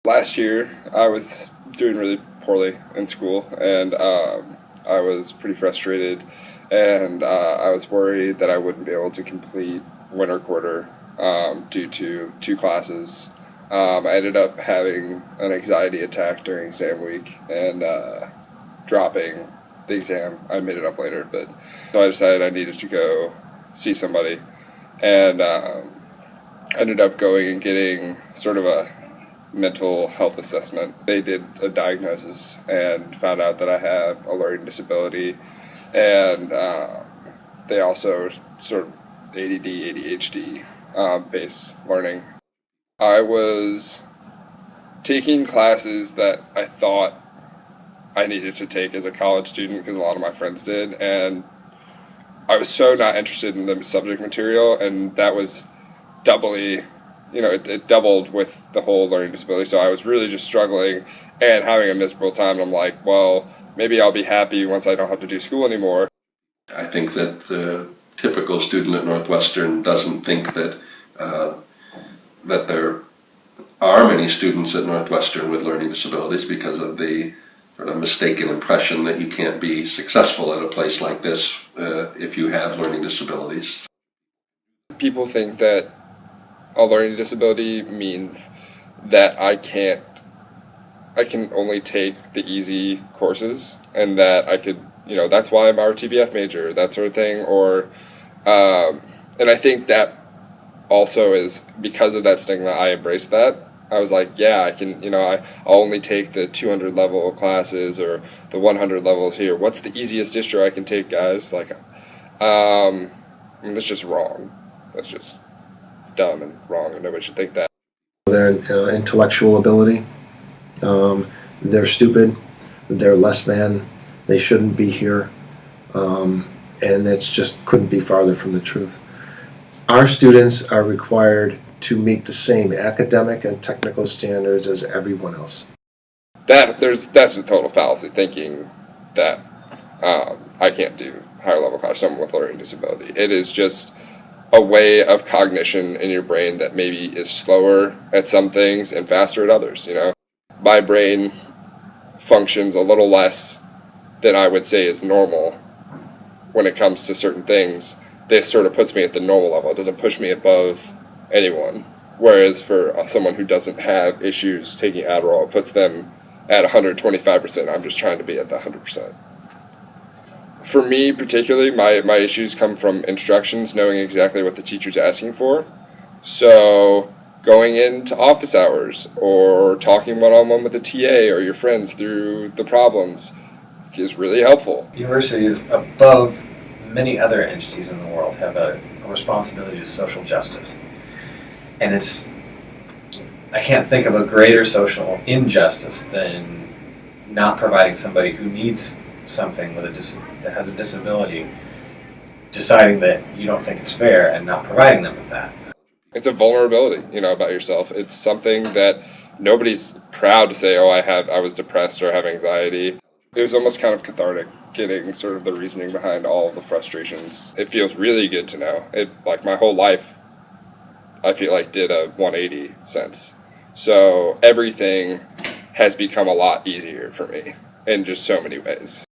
Last year, I was doing really poorly in school, and I was pretty frustrated, and I was worried that I wouldn't be able to complete winter quarter due to two classes. I ended up having an anxiety attack during exam week and dropping the exam. I made it up later, but so I decided I needed to go see somebody, and ended up going and getting sort of a mental health assessment. They did a diagnosis and found out that I have a learning disability, and they also sort of ADD, ADHD based learning. I was taking classes that I thought I needed to take as a college student because a lot of my friends did, and I was so not interested in the subject material, and that was doubly, it doubled with the whole learning disability. So I was really just struggling and having a miserable time. And I'm like, well, maybe I'll be happy once I don't have to do school anymore. I think that the typical student at Northwestern doesn't think that that there are many students at Northwestern with learning disabilities because of the sort of mistaken impression that you can't be successful at a place like this if you have learning disabilities. People think that a learning disability means that I can only take the easy courses, and that I could, that's why I'm our TBF major, that sort of thing. And I think that also is because of that stigma, I embraced that. I was like, yeah, I can, I'll only take the 200 level classes or the 100 levels here. What's the easiest distro I can take, guys? That's just wrong. That's just dumb and wrong, and nobody should think that. Their intellectual ability, they're stupid, they're less than, they shouldn't be here, and it's just couldn't be farther from the truth. Our students are required to meet the same academic and technical standards as everyone else. That's a total fallacy thinking that I can't do higher level class, someone with learning disability. It is just a way of cognition in your brain that maybe is slower at some things and faster at others. My brain functions a little less than I would say is normal when it comes to certain things. This sort of puts me at the normal level. It doesn't push me above anyone. Whereas for someone who doesn't have issues taking Adderall, it puts them at 125%. I'm just trying to be at the 100%. For me particularly, my issues come from instructions, knowing exactly what the teacher's asking for. So going into office hours or talking one-on-one with the TA or your friends through the problems is really helpful. Universities, above many other entities in the world, have a responsibility to social justice. And I can't think of a greater social injustice than not providing somebody who needs something that has a disability, deciding that you don't think it's fair and not providing them with that. It's a vulnerability, about yourself. It's something that nobody's proud to say, oh, I was depressed or have anxiety. It was almost kind of cathartic getting sort of the reasoning behind all of the frustrations. It feels really good to know. My whole life, I feel like did a 180 since. So everything has become a lot easier for me in just so many ways.